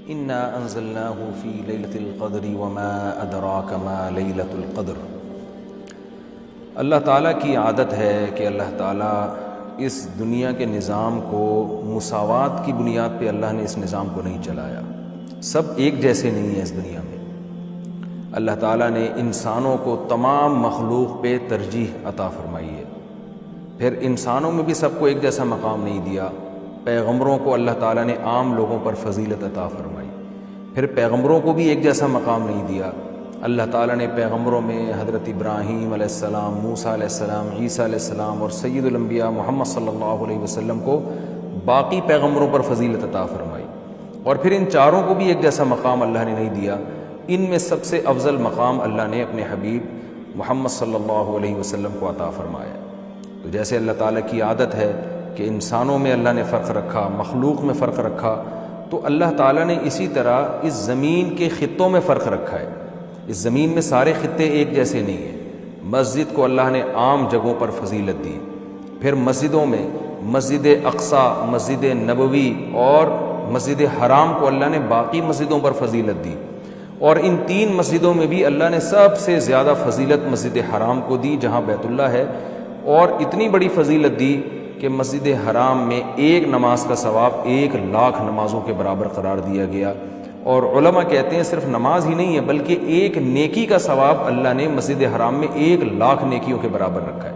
انا انزلناہ فی لیلۃ القدر وما ادراک ما لیلۃ القدر۔ اللہ تعالیٰ کی عادت ہے کہ اللہ تعالیٰ اس دنیا کے نظام کو مساوات کی بنیاد پہ اللہ نے اس نظام کو نہیں چلایا۔ سب ایک جیسے نہیں ہیں اس دنیا میں۔ اللہ تعالیٰ نے انسانوں کو تمام مخلوق پہ ترجیح عطا فرمائی ہے۔ پھر انسانوں میں بھی سب کو ایک جیسا مقام نہیں دیا۔ پیغمبروں کو اللہ تعالیٰ نے عام لوگوں پر فضیلت عطا فرمائی۔ پھر پیغمبروں کو بھی ایک جیسا مقام نہیں دیا۔ اللہ تعالیٰ نے پیغمبروں میں حضرت ابراہیم علیہ السلام، موسیٰ علیہ السلام، عیسیٰ علیہ السلام اور سید الانبیاء محمد صلی اللہ علیہ وسلم کو باقی پیغمبروں پر فضیلت عطا فرمائی۔ اور پھر ان چاروں کو بھی ایک جیسا مقام اللہ نے نہیں دیا۔ ان میں سب سے افضل مقام اللہ نے اپنے حبیب محمد صلی اللہ علیہ وسلم کو عطا فرمایا۔ تو جیسے اللہ تعالیٰ کی عادت ہے کہ انسانوں میں اللہ نے فرق رکھا، مخلوق میں فرق رکھا، تو اللہ تعالیٰ نے اسی طرح اس زمین کے خطوں میں فرق رکھا ہے۔ اس زمین میں سارے خطے ایک جیسے نہیں ہیں۔ مسجد کو اللہ نے عام جگہوں پر فضیلت دی۔ پھر مسجدوں میں مسجد اقصیٰ، مسجد نبوی اور مسجد حرام کو اللہ نے باقی مسجدوں پر فضیلت دی۔ اور ان تین مسجدوں میں بھی اللہ نے سب سے زیادہ فضیلت مسجد حرام کو دی جہاں بیت اللہ ہے، اور اتنی بڑی فضیلت دی کہ مسجد حرام میں ایک نماز کا ثواب 1,00,000 نمازوں کے برابر قرار دیا گیا۔ اور علماء کہتے ہیں صرف نماز ہی نہیں ہے بلکہ ایک نیکی کا ثواب اللہ نے مسجد حرام میں 1,00,000 نیکیوں کے برابر رکھا ہے۔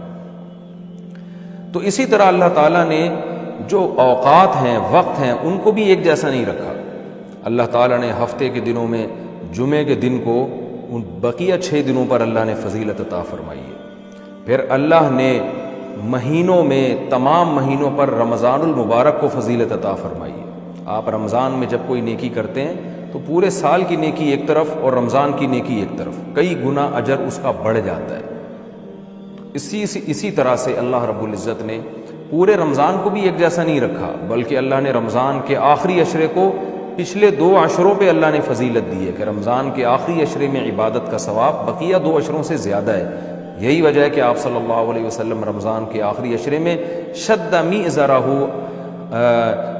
تو اسی طرح اللہ تعالیٰ نے جو اوقات ہیں، وقت ہیں، ان کو بھی ایک جیسا نہیں رکھا۔ اللہ تعالیٰ نے ہفتے کے دنوں میں جمعے کے دن کو ان بقیہ 6 دنوں پر اللہ نے فضیلت عطا فرمائی ہے۔ پھر اللہ نے مہینوں میں تمام مہینوں پر رمضان المبارک کو فضیلت عطا فرمائی ہے۔ آپ رمضان میں جب کوئی نیکی کرتے ہیں تو پورے سال کی نیکی ایک طرف اور رمضان کی نیکی ایک طرف، کئی گنا اجر اس کا بڑھ جاتا ہے۔ اسی طرح سے اللہ رب العزت نے پورے رمضان کو بھی ایک جیسا نہیں رکھا، بلکہ اللہ نے رمضان کے آخری عشرے کو پچھلے 2 عشروں پہ اللہ نے فضیلت دی ہے کہ رمضان کے آخری عشرے میں عبادت کا ثواب بقیہ 2 عشروں سے زیادہ ہے۔ یہی وجہ ہے کہ آپ صلی اللہ علیہ وسلم رمضان کے آخری عشرے میں شد میزرہ،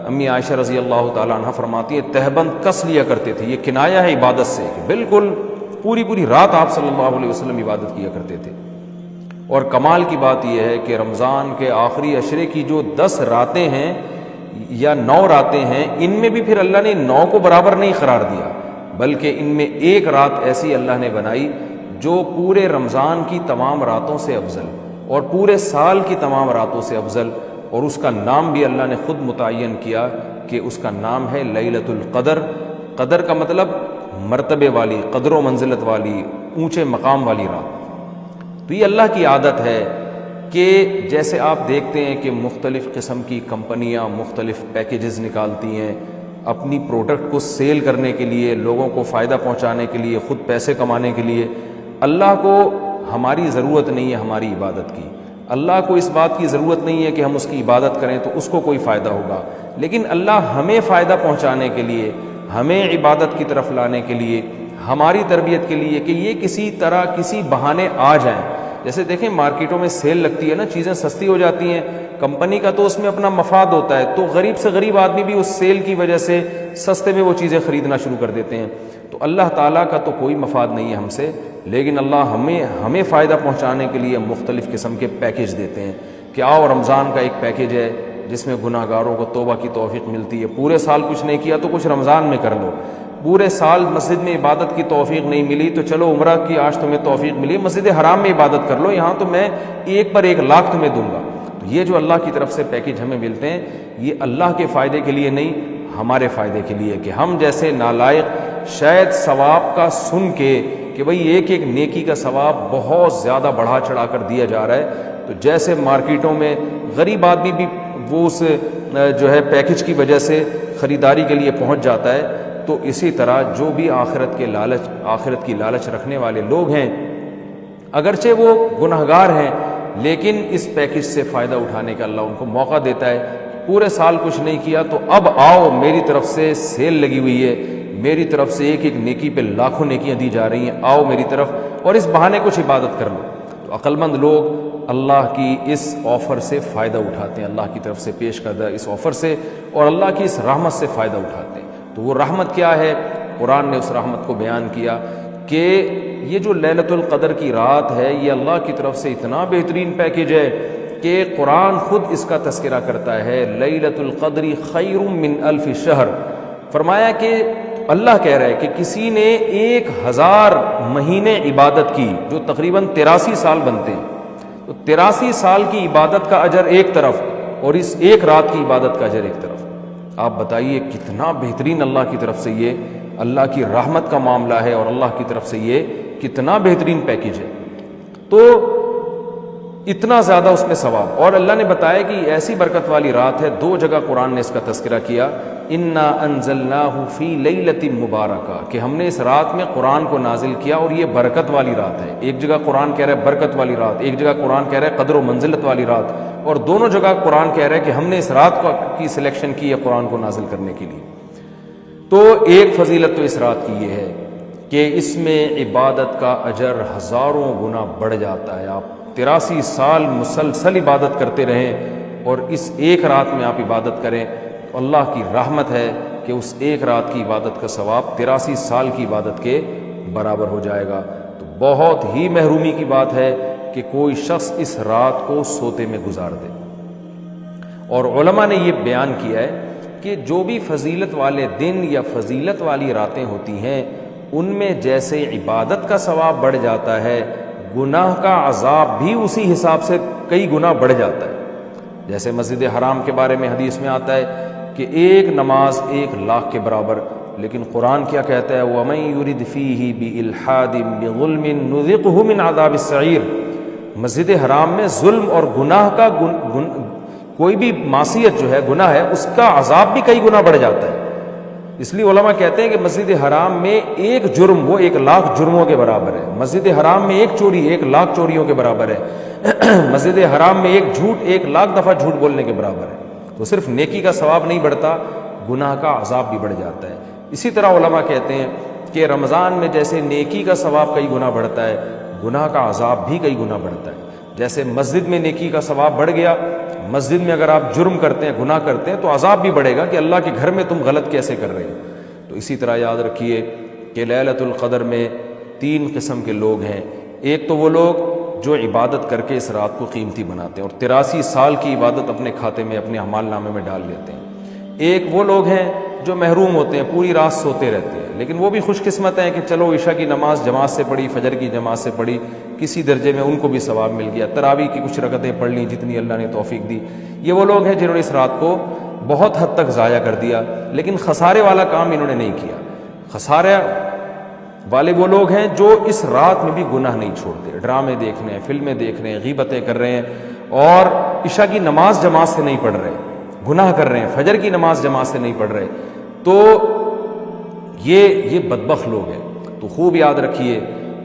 امی عائشہ رضی اللہ تعالیٰ عنہ فرماتی ہیں تہبند کس لیا کرتے تھے۔ یہ کنایہ ہے عبادت سے کہ بالکل پوری رات آپ صلی اللہ علیہ وسلم عبادت کیا کرتے تھے۔ اور کمال کی بات یہ ہے کہ رمضان کے آخری عشرے کی جو 10 راتیں ہیں یا 9 راتیں ہیں، ان میں بھی پھر اللہ نے 9 کو برابر نہیں قرار دیا، بلکہ ان میں ایک رات ایسی اللہ نے بنائی جو پورے رمضان کی تمام راتوں سے افضل اور پورے سال کی تمام راتوں سے افضل، اور اس کا نام بھی اللہ نے خود متعین کیا کہ اس کا نام ہے لیلۃ القدر۔ قدر کا مطلب مرتبے والی، قدر و منزلت والی، اونچے مقام والی رات۔ تو یہ اللہ کی عادت ہے کہ جیسے آپ دیکھتے ہیں کہ مختلف قسم کی کمپنیاں مختلف پیکیجز نکالتی ہیں اپنی پروڈکٹ کو سیل کرنے کے لیے، لوگوں کو فائدہ پہنچانے کے لیے، خود پیسے کمانے کے لیے۔ اللہ کو ہماری ضرورت نہیں ہے ہماری عبادت کی۔ اللہ کو اس بات کی ضرورت نہیں ہے کہ ہم اس کی عبادت کریں تو اس کو کوئی فائدہ ہوگا، لیکن اللہ ہمیں فائدہ پہنچانے کے لیے، ہمیں عبادت کی طرف لانے کے لیے، ہماری تربیت کے لیے کہ یہ کسی طرح کسی بہانے آ جائیں۔ جیسے دیکھیں مارکیٹوں میں سیل لگتی ہے نا، چیزیں سستی ہو جاتی ہیں، کمپنی کا تو اس میں اپنا مفاد ہوتا ہے، تو غریب سے غریب آدمی بھی اس سیل کی وجہ سے سستے میں وہ چیزیں خریدنا شروع کر دیتے ہیں۔ تو اللہ تعالیٰ کا تو کوئی مفاد نہیں ہے ہم سے، لیکن اللہ ہمیں فائدہ پہنچانے کے لیے مختلف قسم کے پیکیج دیتے ہیں کہ آؤ رمضان کا ایک پیکیج ہے جس میں گناہ گاروں کو توبہ کی توفیق ملتی ہے، پورے سال کچھ نہیں کیا تو کچھ رمضان میں کر لو، پورے سال مسجد میں عبادت کی توفیق نہیں ملی تو چلو عمرہ کی آج تمہیں توفیق ملی، مسجد حرام میں عبادت کر لو، یہاں تو میں 1 پر 1,00,000 تمہیں دوں گا۔ تو یہ جو اللہ کی طرف سے پیکیج ہمیں ملتے ہیں یہ اللہ کے فائدے کے لیے نہیں، ہمارے فائدے کے لیے، کہ ہم جیسے نالائق شاید ثواب کا سن کے کہ بھئی ایک نیکی کا ثواب بہت زیادہ بڑھا چڑھا کر دیا جا رہا ہے، تو جیسے مارکیٹوں میں غریب آدمی بھی وہ اس جو ہے پیکیج کی وجہ سے خریداری کے لیے پہنچ جاتا ہے، تو اسی طرح جو بھی آخرت کی لالچ رکھنے والے لوگ ہیں، اگرچہ وہ گنہگار ہیں لیکن اس پیکیج سے فائدہ اٹھانے کا اللہ ان کو موقع دیتا ہے۔ پورے سال کچھ نہیں کیا تو اب آؤ، میری طرف سے سیل لگی ہوئی ہے، میری طرف سے ایک نیکی پہ لاکھوں نیکیاں دی جا رہی ہیں، آؤ میری طرف اور اس بہانے کچھ عبادت کر لو۔ تو عقل مند لوگ اللہ کی اس آفر سے فائدہ اٹھاتے ہیں، اللہ کی طرف سے پیش کردہ اس آفر سے اور اللہ کی اس رحمت سے فائدہ اٹھاتے ہیں۔ تو وہ رحمت کیا ہے؟ قرآن نے اس رحمت کو بیان کیا کہ یہ جو لیلۃ القدر کی رات ہے یہ اللہ کی طرف سے اتنا بہترین پیکیج ہے کہ قرآن خود اس کا تذکرہ کرتا ہے، لیلۃ القدر خیر من الف شہر۔ فرمایا کہ اللہ کہہ رہا ہے کہ کسی نے 1000 مہینے عبادت کی، جو تقریباً 83 سال بنتے ہیں، تو 83 سال کی عبادت کا اجر ایک طرف اور اس ایک رات کی عبادت کا اجر ایک طرف۔ آپ بتائیے کتنا بہترین اللہ کی طرف سے یہ اللہ کی رحمت کا معاملہ ہے، اور اللہ کی طرف سے یہ کتنا بہترین پیکیج ہے۔ تو اتنا زیادہ اس میں ثواب، اور اللہ نے بتایا کہ ایسی برکت والی رات ہے، 2 جگہ قرآن نے اس کا تذکرہ کیا، انا انزلناہ فی لیلۃ مبارکہ، کہ ہم نے اس رات میں قرآن کو نازل کیا اور یہ برکت والی رات ہے۔ ایک جگہ قرآن کہہ رہا ہے برکت والی رات، ایک جگہ قرآن کہہ رہا ہے قدر و منزلت والی رات، اور دونوں جگہ قرآن کہہ رہا ہے کہ ہم نے اس رات کی سلیکشن کی ہے قرآن کو نازل کرنے کے لیے۔ تو ایک فضیلت تو اس رات کی یہ ہے کہ اس میں عبادت کا اجر ہزاروں گنا بڑھ جاتا ہے۔ آپ 83 سال مسلسل عبادت کرتے رہیں اور اس ایک رات میں آپ عبادت کریں تو اللہ کی رحمت ہے کہ اس ایک رات کی عبادت کا ثواب 83 سال کی عبادت کے برابر ہو جائے گا۔ تو بہت ہی محرومی کی بات ہے کہ کوئی شخص اس رات کو سوتے میں گزار دے۔ اور علماء نے یہ بیان کیا ہے کہ جو بھی فضیلت والے دن یا فضیلت والی راتیں ہوتی ہیں ان میں جیسے عبادت کا ثواب بڑھ جاتا ہے، گناہ کا عذاب بھی اسی حساب سے کئی گنا بڑھ جاتا ہے۔ جیسے مسجد حرام کے بارے میں حدیث میں آتا ہے کہ ایک نماز 1,00,000 کے برابر، لیکن قرآن کیا کہتا ہے؟ وَمَن يُرِدْ فِيهِ بِإِلْحَادٍ بِظُلْمٍ نُذِقْهُ مِنْ عَذَابِ السَّعِيرِ۔ مسجد حرام میں ظلم اور گناہ کا کوئی بھی معصیت جو ہے، گناہ ہے، اس کا عذاب بھی کئی گنا بڑھ جاتا ہے۔ اس لیے علماء کہتے ہیں کہ مسجد حرام میں ایک جرم وہ 1,00,000 جرموں کے برابر ہے، مسجد حرام میں ایک چوری 1,00,000 چوریوں کے برابر ہے، مسجد حرام میں ایک جھوٹ 1,00,000 دفعہ جھوٹ بولنے کے برابر ہے۔ تو صرف نیکی کا ثواب نہیں بڑھتا، گناہ کا عذاب بھی بڑھ جاتا ہے۔ اسی طرح علماء کہتے ہیں کہ رمضان میں جیسے نیکی کا ثواب کئی گنا بڑھتا ہے، گناہ کا عذاب بھی کئی گنا بڑھتا ہے۔ جیسے مسجد میں نیکی کا ثواب بڑھ گیا، مسجد میں اگر آپ جرم کرتے ہیں، گناہ کرتے ہیں تو عذاب بھی بڑھے گا کہ اللہ کے گھر میں تم غلط کیسے کر رہے ہیں۔ تو اسی طرح یاد رکھیے کہ لیلۃ القدر میں 3 قسم کے لوگ ہیں۔ ایک تو وہ لوگ جو عبادت کر کے اس رات کو قیمتی بناتے ہیں اور 83 سال کی عبادت اپنے کھاتے میں، اپنے اعمال نامے میں ڈال لیتے ہیں۔ ایک وہ لوگ ہیں جو محروم ہوتے ہیں، پوری رات سوتے رہتے ہیں، لیکن وہ بھی خوش قسمت ہیں کہ چلو عشاء کی نماز جماعت سے پڑھی، فجر کی جماعت سے پڑھی، کسی درجے میں ان کو بھی ثواب مل گیا، تراویح کی کچھ رکعتیں پڑھ لیں جتنی اللہ نے توفیق دی۔ یہ وہ لوگ ہیں جنہوں نے اس رات کو بہت حد تک ضائع کر دیا، لیکن خسارے والا کام انہوں نے نہیں کیا۔ خسارے والے وہ لوگ ہیں جو اس رات میں بھی گناہ نہیں چھوڑتے، ڈرامے دیکھ رہے ہیں، فلمیں دیکھ رہے ہیں، غیبتیں کر رہے ہیں، اور عشاء کی نماز جماعت سے نہیں پڑھ رہے، گناہ کر رہے ہیں، فجر کی نماز جماعت سے نہیں پڑھ رہے۔ تو یہ بدبخت لوگ ہیں۔ تو خوب یاد رکھیے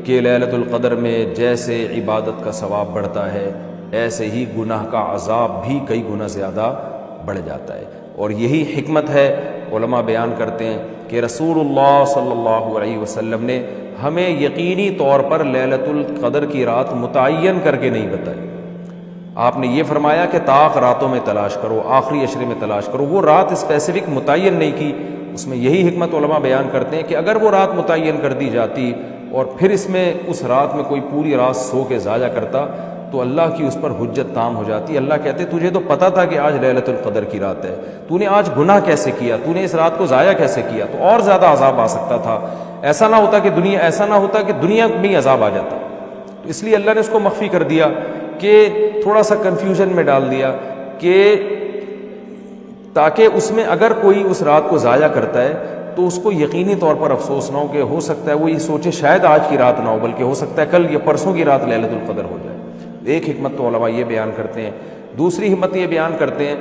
کہ لیلۃ القدر میں جیسے عبادت کا ثواب بڑھتا ہے، ایسے ہی گناہ کا عذاب بھی کئی گنا زیادہ بڑھ جاتا ہے۔ اور یہی حکمت ہے، علماء بیان کرتے ہیں کہ رسول اللہ صلی اللہ علیہ وسلم نے ہمیں یقینی طور پر لیلۃ القدر کی رات متعین کر کے نہیں بتائی۔ آپ نے یہ فرمایا کہ طاق راتوں میں تلاش کرو، آخری عشرے میں تلاش کرو، وہ رات اسپیسیفک متعین نہیں کی۔ اس میں یہی حکمت علماء بیان کرتے ہیں کہ اگر وہ رات متعین کر دی جاتی اور پھر اس رات میں کوئی پوری رات سو کے ضائع کرتا تو اللہ کی اس پر حجت تام ہو جاتی۔ اللہ کہتے تجھے تو پتہ تھا کہ آج لیلۃ القدر کی رات ہے، تو نے آج گناہ کیسے کیا، تو نے اس رات کو ضائع کیسے کیا، تو اور زیادہ عذاب آ سکتا تھا۔ ایسا نہ ہوتا کہ دنیا میں ہی عذاب آ جاتا۔ تو اس لیے اللہ نے اس کو مخفی کر دیا، کہ تھوڑا سا کنفیوژن میں ڈال دیا، کہ تاکہ اس میں اگر کوئی اس رات کو ضائع کرتا ہے تو اس کو یقینی طور پر افسوس نہ ہو، کہ ہو سکتا ہے وہ یہ سوچے شاید آج کی رات نہ ہو، بلکہ ہو سکتا ہے کل یا پرسوں کی رات لیلۃ القدر ہو جائے۔ ایک حکمت تو علماء یہ بیان کرتے ہیں۔ دوسری حکمت یہ بیان کرتے ہیں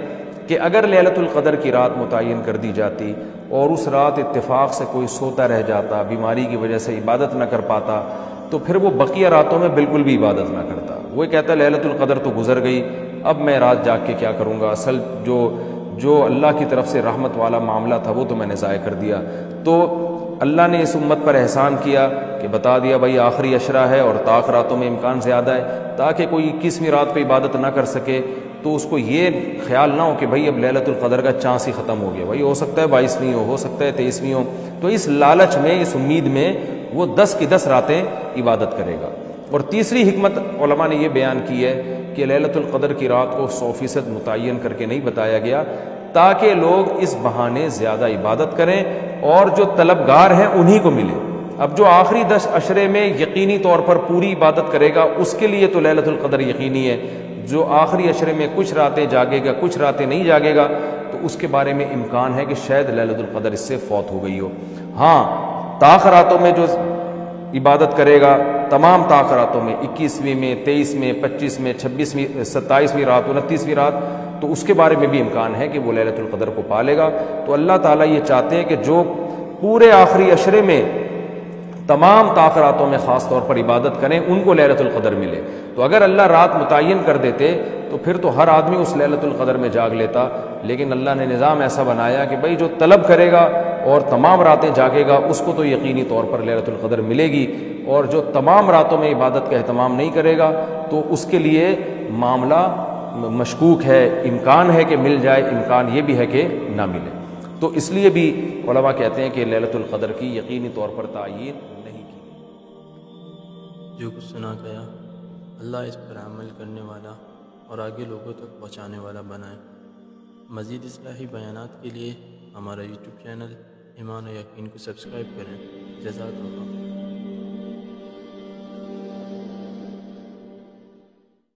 کہ اگر لیلۃ القدر کی رات متعین کر دی جاتی اور اس رات اتفاق سے کوئی سوتا رہ جاتا، بیماری کی وجہ سے عبادت نہ کر پاتا، تو پھر وہ بقیہ راتوں میں بالکل بھی عبادت نہ کرتا۔ وہ کہتا ہے لیلۃ القدر تو گزر گئی، اب میں رات جاگ کے کیا کروں گا، اصل جو اللہ کی طرف سے رحمت والا معاملہ تھا وہ تو میں نے ضائع کر دیا۔ تو اللہ نے اس امت پر احسان کیا کہ بتا دیا بھائی آخری عشرہ ہے اور طاق راتوں میں امکان زیادہ ہے، تاکہ کوئی 21ویں رات پہ عبادت نہ کر سکے، تو اس کو یہ خیال نہ ہو کہ بھائی اب لیلۃ القدر کا چانس ہی ختم ہو گیا، بھائی ہو سکتا ہے 22ویں ہو سکتا ہے 23ویں ہو، تو اس لالچ میں، اس امید میں وہ 10 کی 10 راتیں عبادت کرے گا۔ اور تیسری حکمت علماء نے یہ بیان کی ہے کہ لیلۃ القدر کی رات کو 100% متعین کر کے نہیں بتایا گیا تاکہ لوگ اس بہانے زیادہ عبادت کریں اور جو طلبگار ہیں انہی کو ملے۔ اب جو آخری 10 عشرے میں یقینی طور پر پوری عبادت کرے گا اس کے لیے تو لیلۃ القدر یقینی ہے، جو آخری عشرے میں کچھ راتیں جاگے گا کچھ راتیں نہیں جاگے گا تو اس کے بارے میں امکان ہے کہ شاید لیلۃ القدر اس سے فوت ہو گئی ہو۔ ہاں تاخراتوں میں جو عبادت کرے گا، تمام تاخراتوں میں 21ویں میں 23 میں 25 میں 26ویں 27ویں رات 29ویں رات، تو اس کے بارے میں بھی امکان ہے کہ وہ لیلۃ القدر کو پالے گا۔ تو اللہ تعالیٰ یہ چاہتے ہیں کہ جو پورے آخری عشرے میں تمام تاخراتوں میں خاص طور پر عبادت کریں ان کو لیلۃ القدر ملے۔ تو اگر اللہ رات متعین کر دیتے تو پھر تو ہر آدمی اس لیلۃ القدر میں جاگ لیتا، لیکن اللہ نے نظام ایسا بنایا کہ بھئی جو طلب کرے گا اور تمام راتیں جاگے گا اس کو تو یقینی طور پر لیلۃ القدر ملے گی، اور جو تمام راتوں میں عبادت کا اہتمام نہیں کرے گا تو اس کے لیے معاملہ مشکوک ہے، امکان ہے کہ مل جائے، امکان یہ بھی ہے کہ نہ ملے۔ تو اس لیے بھی علماء کہتے ہیں کہ لیلۃ القدر کی یقینی طور پر تعین نہیں کی۔ جو کچھ سنا گیا اللہ اس پر عمل کرنے والا اور آگے لوگوں تک پہنچانے والا بنائے۔ مزید اصلاحی بیانات کے لیے ہمارا یوٹیوب چینل ایمان و یقین کو سبسکرائب کریں۔ جزاک اللہ۔